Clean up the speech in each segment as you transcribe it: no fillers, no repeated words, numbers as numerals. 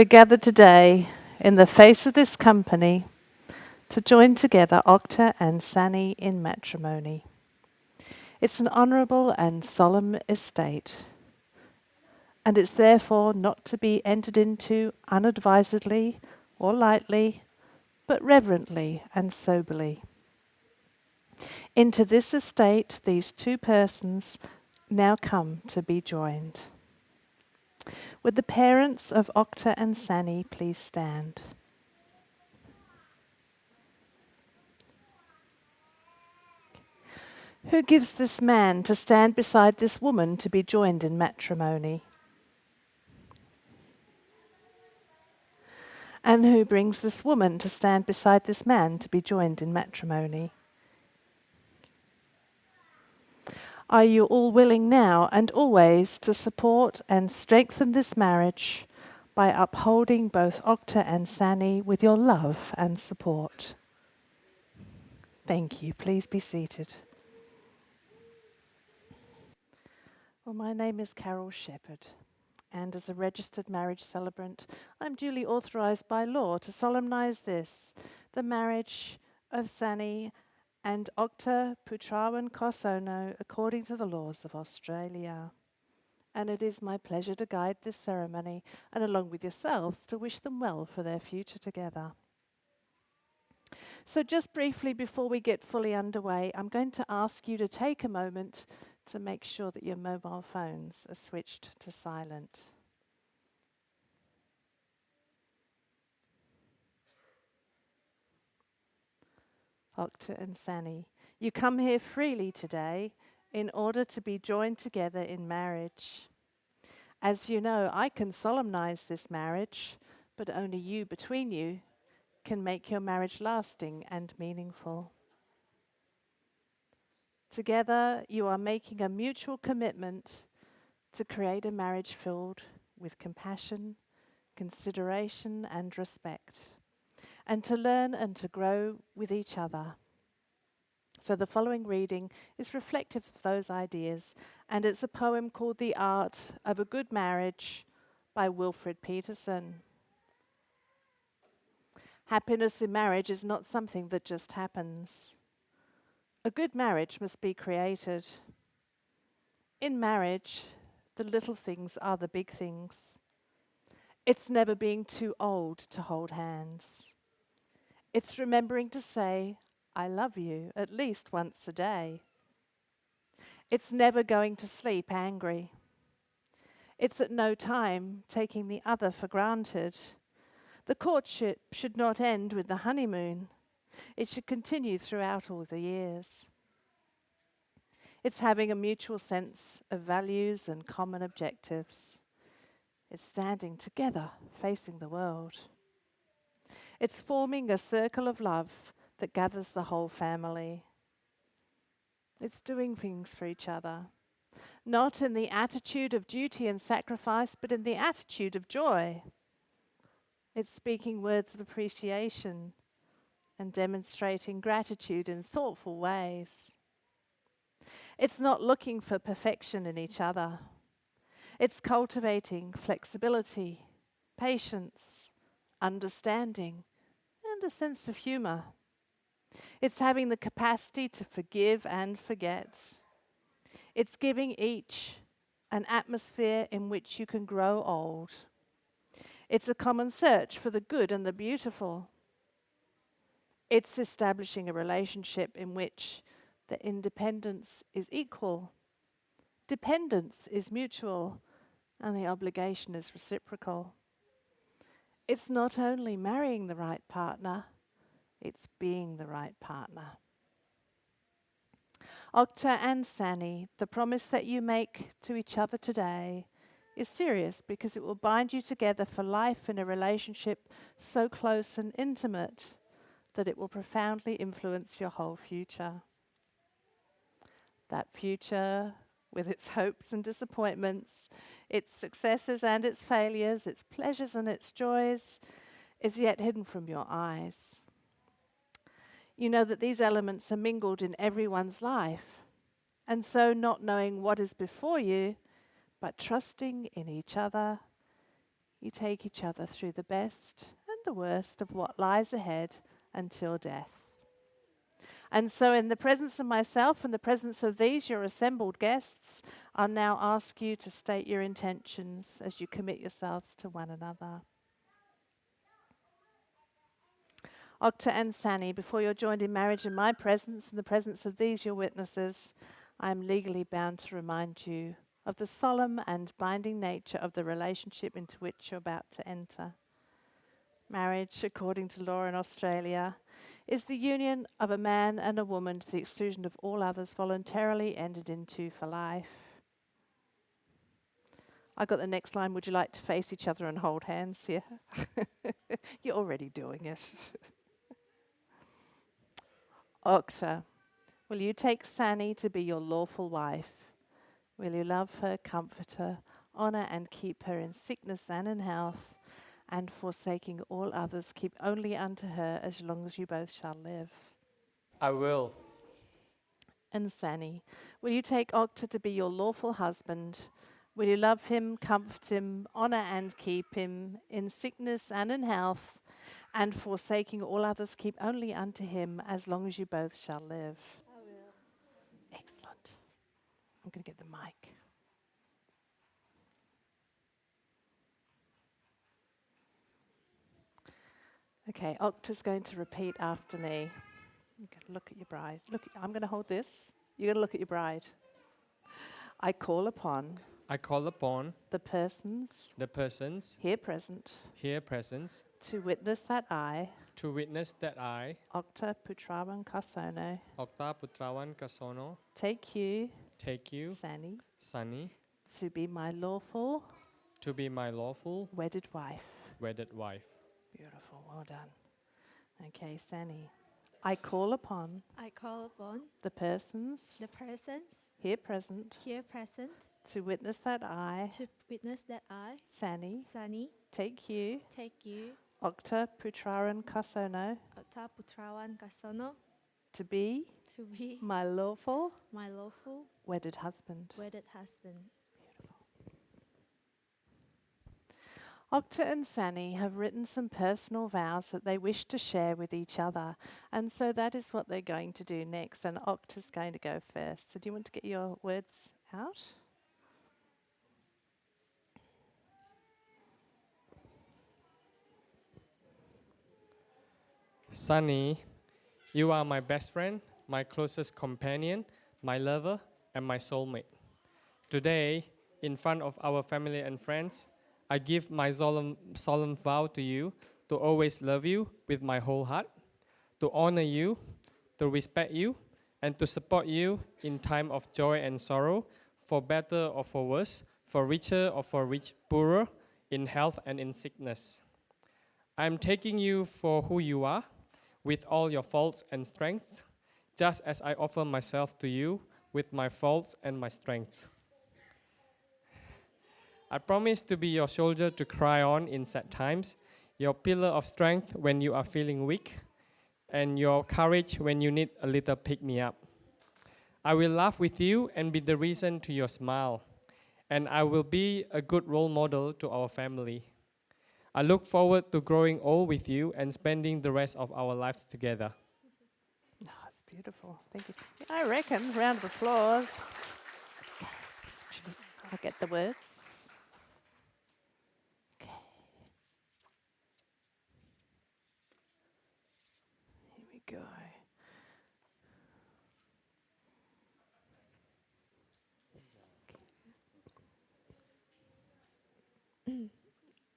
We're gathered today in the face of this company to join together Octa and Sanny in matrimony. It's an honourable and solemn estate, and it's therefore not to be entered into unadvisedly or lightly, but reverently and soberly. Into this estate these two persons now come to be joined. Would the parents of Octa and Sanny please stand? Who gives this man to stand beside this woman to be joined in matrimony? And who brings this woman to stand beside this man to be joined in matrimony? Are you all willing now and always to support and strengthen this marriage by upholding both Octa and Sanny with your love and support? Thank you. Please be seated. Well, my name is Carol Shepherd, and as a registered marriage celebrant, I'm duly authorised by law to solemnise this, the marriage of Sanny and Octa Putrawan Kosono according to the laws of Australia. And it is my pleasure to guide this ceremony, and along with yourselves, to wish them well for their future together. So just briefly before we get fully underway, I'm going to ask you to take a moment to make sure that your mobile phones are switched to silent. Octa and Sanny, you come here freely today in order to be joined together in marriage. As you know, I can solemnize this marriage, but only you between you can make your marriage lasting and meaningful. Together, you are making a mutual commitment to create a marriage filled with compassion, consideration, and respect, and to learn and to grow with each other. So the following reading is reflective of those ideas, and it's a poem called The Art of a Good Marriage by Wilfred Peterson. Happiness in marriage is not something that just happens. A good marriage must be created. In marriage, the little things are the big things. It's never being too old to hold hands. It's remembering to say, I love you, at least once a day. It's never going to sleep angry. It's at no time taking the other for granted. The courtship should not end with the honeymoon. It should continue throughout all the years. It's having a mutual sense of values and common objectives. It's standing together, facing the world. It's forming a circle of love that gathers the whole family. It's doing things for each other, not in the attitude of duty and sacrifice, but in the attitude of joy. It's speaking words of appreciation and demonstrating gratitude in thoughtful ways. It's not looking for perfection in each other. It's cultivating flexibility, patience, understanding, and a sense of humour. It's having the capacity to forgive and forget. It's giving each an atmosphere in which you can grow old. It's a common search for the good and the beautiful. It's establishing a relationship in which the independence is equal, dependence is mutual, and the obligation is reciprocal. It's not only marrying the right partner, it's being the right partner. Octa and Sanny, the promise that you make to each other today is serious because it will bind you together for life in a relationship so close and intimate that it will profoundly influence your whole future. That future, with its hopes and disappointments, its successes and its failures, its pleasures and its joys, is yet hidden from your eyes. You know that these elements are mingled in everyone's life, and so not knowing what is before you, but trusting in each other, you take each other through the best and the worst of what lies ahead until death. And so, in the presence of myself and the presence of these, your assembled guests, I'll now ask you to state your intentions as you commit yourselves to one another. Octa and Sanny, before you're joined in marriage in my presence and the presence of these, your witnesses, I am legally bound to remind you of the solemn and binding nature of the relationship into which you're about to enter. Marriage, according to law in Australia, is the union of a man and a woman to the exclusion of all others voluntarily entered into for life. I got the next line. Would you like to face each other and hold hands here? You're already doing it. Octa, will you take Sanny to be your lawful wife? Will you love her, comfort her, honour and keep her in sickness and in health, and forsaking all others, keep only unto her as long as you both shall live? I will. And Sanny, will you take Octa to be your lawful husband? Will you love him, comfort him, honour and keep him in sickness and in health, and forsaking all others, keep only unto him as long as you both shall live? I will. Excellent. I'm going to get the mic. Okay, Octa's going to repeat after me. You can look at your bride. Look, I'm going to hold this. You're going to look at your bride. I call upon I call upon the persons the persons here present here present to witness that I, to witness that I, Octa Putrawan Kasono, Octa Putrawan Kasono, take you, take you, Sanny, Sanny, to be my lawful to be my lawful wedded wife. wedded wife. Beautiful, well done. Okay, Sanny. I call upon I call upon the persons the persons here present here present to witness that I, to witness that I, Sanny, Sanny, take you, take you, Octa Putrawan Kasono, Octa Putrawan Kasono, to be to be my lawful my lawful wedded husband. wedded husband. Octa and Sanny have written some personal vows that they wish to share with each other, and so that is what they're going to do next, and Octa's going to go first. So do you want to get your words out? Sanny, you are my best friend, my closest companion, my lover, and my soulmate. Today, in front of our family and friends, I give my solemn vow to you to always love you with my whole heart, to honor you, to respect you, and to support you in time of joy and sorrow, for better or for worse, for richer or for poorer, in health and in sickness. I am taking you for who you are, with all your faults and strengths, just as I offer myself to you with my faults and my strengths. I promise to be your shoulder to cry on in sad times, your pillar of strength when you are feeling weak, and your courage when you need a little pick-me-up. I will laugh with you and be the reason to your smile, and I will be a good role model to our family. I look forward to growing old with you and spending the rest of our lives together. Oh, it's beautiful. Thank you. I reckon, round of applause. I'll get the words. Okay. Here we go.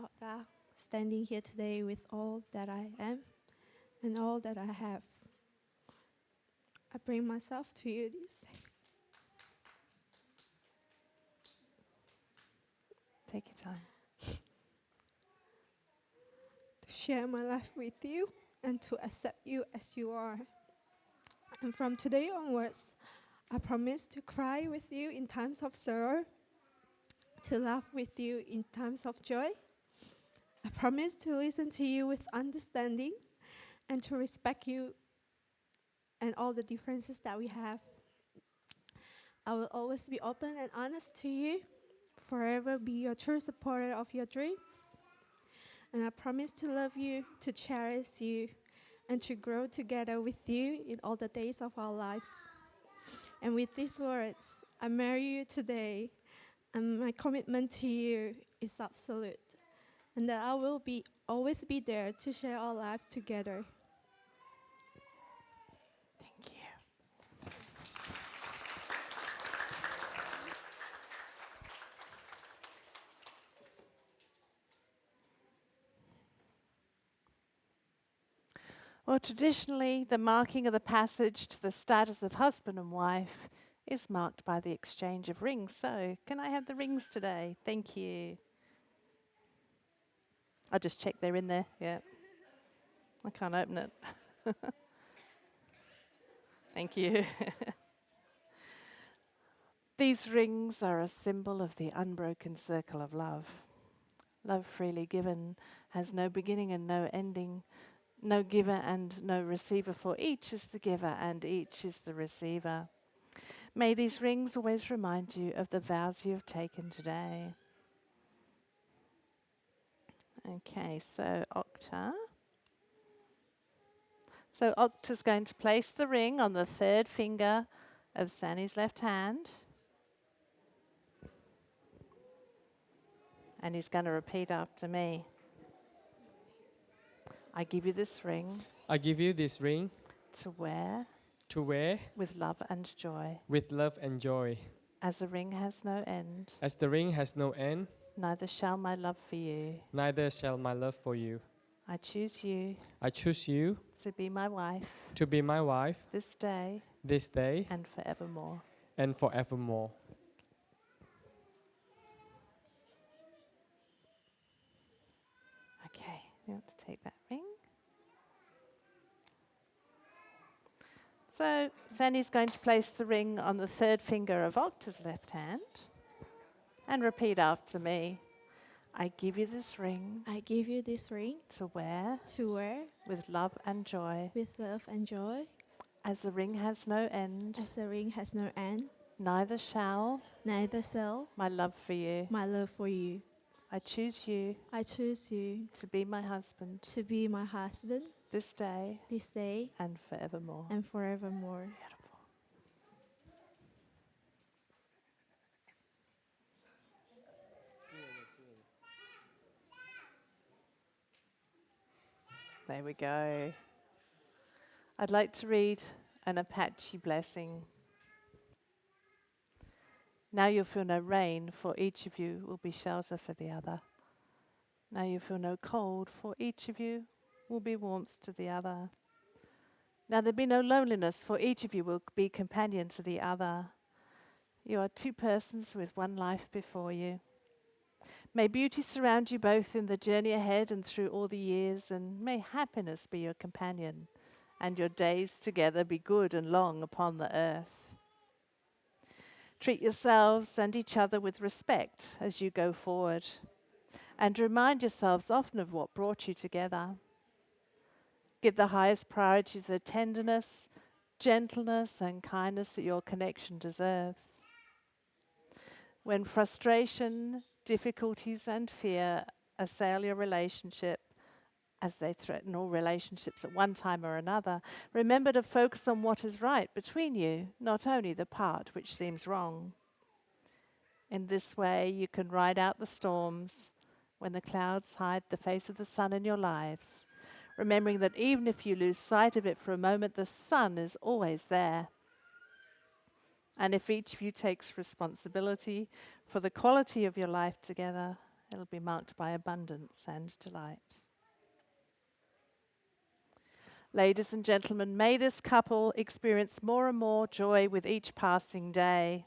Octa, standing here today with all that I am and all that I have, I bring myself to you this day Take your time. to share my life with you and to accept you as you are. And from today onwards, I promise to cry with you in times of sorrow, to laugh with you in times of joy. I promise to listen to you with understanding and to respect you and all the differences that we have. I will always be open and honest to you, forever be your true supporter of your dreams. And I promise to love you, to cherish you, and to grow together with you in all the days of our lives. And with these words, I marry you today, and my commitment to you is absolute, and that I will always be there to share our lives together. Thank you. Well, traditionally, the marking of the passage to the status of husband and wife is marked by the exchange of rings. So, can I have the rings today? Thank you. I'll just check they're in there. Yeah. I can't open it. Thank you. These rings are a symbol of the unbroken circle of love. Love freely given has no beginning and no ending, no giver and no receiver, for each is the giver and each is the receiver. May these rings always remind you of the vows you have taken today. Okay, so Octa. So Octa's going to place the ring on the third finger of Sanny's left hand. And he's going to repeat after me. I give you this ring I give you this ring to wear to wear with love and joy. with love and joy. As the ring has no end, As the ring has no end, neither shall my love for you. neither shall my love for you. I choose you I choose you to be my wife to be my wife this day this day and forevermore. and forevermore. Okay, you want to take that ring? So Sandy's going to place the ring on the third finger of Octa's left hand and repeat after me. I give you this ring I give you this ring to wear to wear with love and joy. with love and joy. As the ring has no end, As the ring has no end, neither shall neither shall my love for you. my love for you. I choose you I choose you to be my husband to be my husband this day this day and forevermore. and forevermore. Beautiful. There we go. I'd like to read an Apache blessing. Now you'll feel no rain, for each of you will be shelter for the other. Now you feel no cold, for each of you will be warmth to the other. Now there'll be no loneliness, for each of you will be companion to the other. You are two persons with one life before you. May beauty surround you both in the journey ahead and through all the years, and may happiness be your companion, and your days together be good and long upon the earth. Treat yourselves and each other with respect as you go forward, and remind yourselves often of what brought you together. Give the highest priority to the tenderness, gentleness, and kindness that your connection deserves. When frustration, difficulties, and fear assail your relationship, as they threaten all relationships at one time or another, remember to focus on what is right between you, not only the part which seems wrong. In this way, you can ride out the storms when the clouds hide the face of the sun in your lives, remembering that even if you lose sight of it for a moment, the sun is always there. And if each of you takes responsibility for the quality of your life together, it'll be marked by abundance and delight. Ladies and gentlemen, may this couple experience more and more joy with each passing day.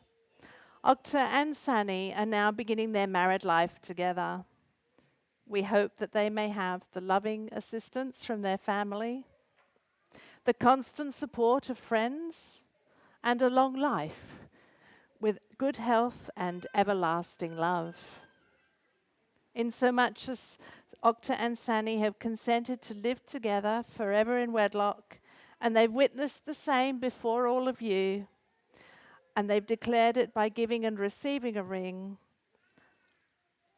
Octa and Sanny are now beginning their married life together. We hope that they may have the loving assistance from their family, the constant support of friends, and a long life with good health and everlasting love. Insomuch as Octa and Sanny have consented to live together forever in wedlock, and they've witnessed the same before all of you, and they've declared it by giving and receiving a ring.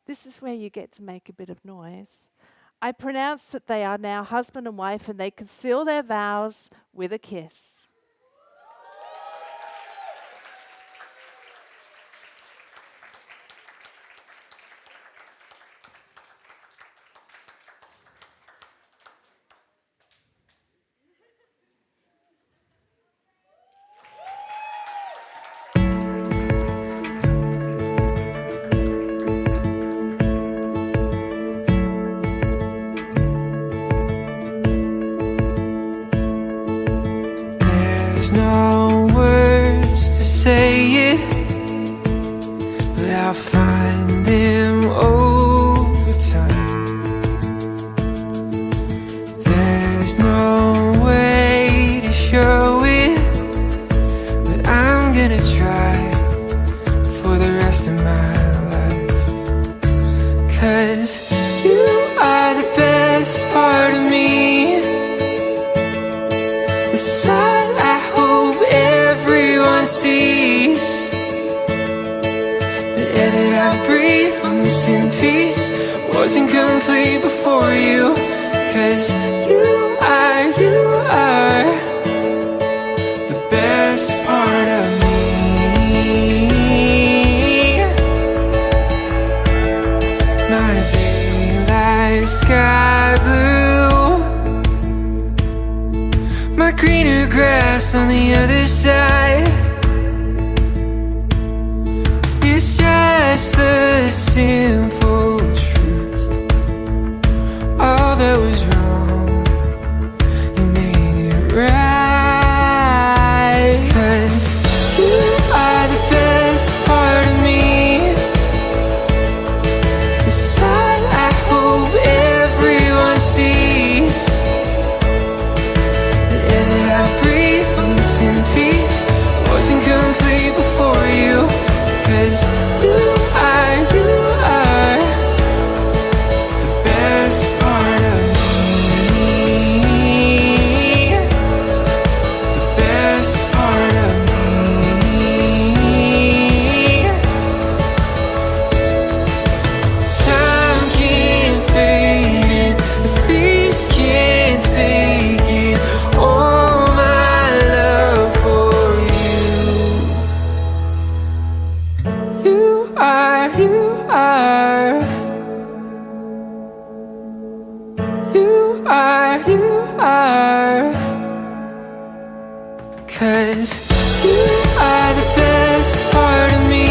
This is where you get to make a bit of noise. I pronounce that they are now husband and wife and they can seal their vows with a kiss. There's no words to say it, but I'll find them over time. There's no way to show it, but I'm gonna try for the rest of my life. 'Cause you are the best part of me, the side I hope everyone sees. The air that I breathe when missing peace wasn't complete before you. 'Cause you are the best part of me. My daylight sky blue, my greener grass on the other side. It's just the simple truth. All that was wrong, you made it right. 'Cause you are the best part of me, the side I hope everyone sees. The air that I breathe when missing peace wasn't complete before you. 'Cause you are the best part of me, the best part of me. Time can't fade it, the thief can't take it. All my love for you. You are, you are, you are, you are. 'Cause you are the best part of me,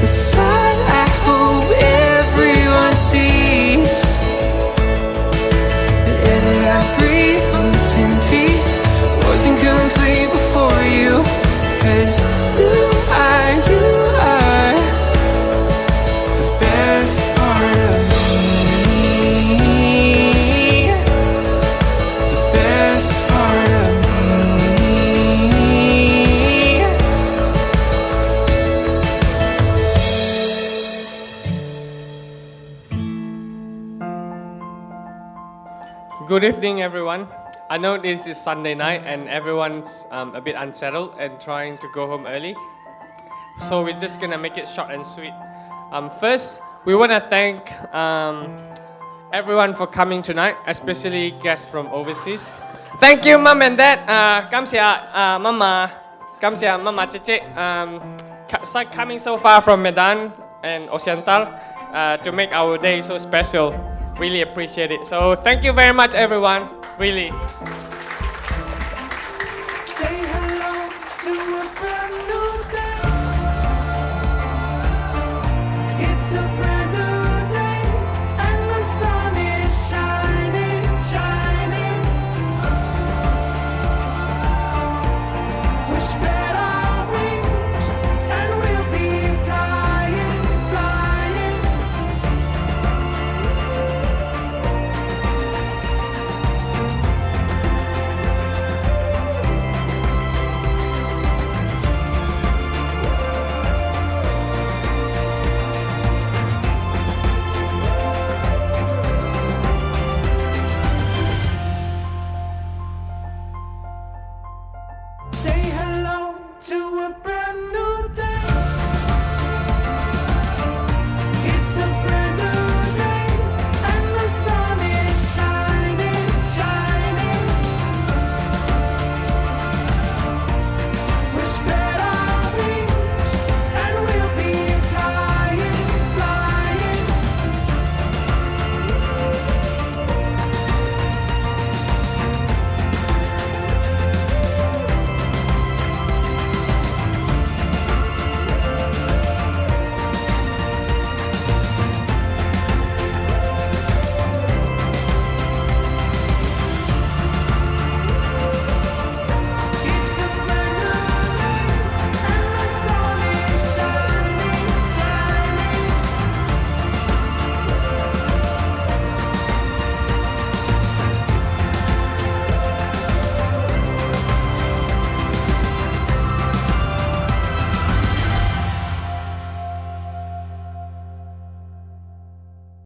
the side I hope everyone sees. The air that I breathe when missing peace wasn't complete before you. 'Cause you are the best part of me, the best part of me. Good evening, everyone. I know this is Sunday night and everyone's a bit unsettled and trying to go home early. So we're just gonna make it short and sweet. First, we wanna thank everyone for coming tonight, especially guests from overseas. Thank you, Mom and Dad. Cảm ơn Mama, cảm ơn Mama Cece, coming so far from Medan and Occidental to make our day so special. Really appreciate it. So thank you very much, everyone. Really.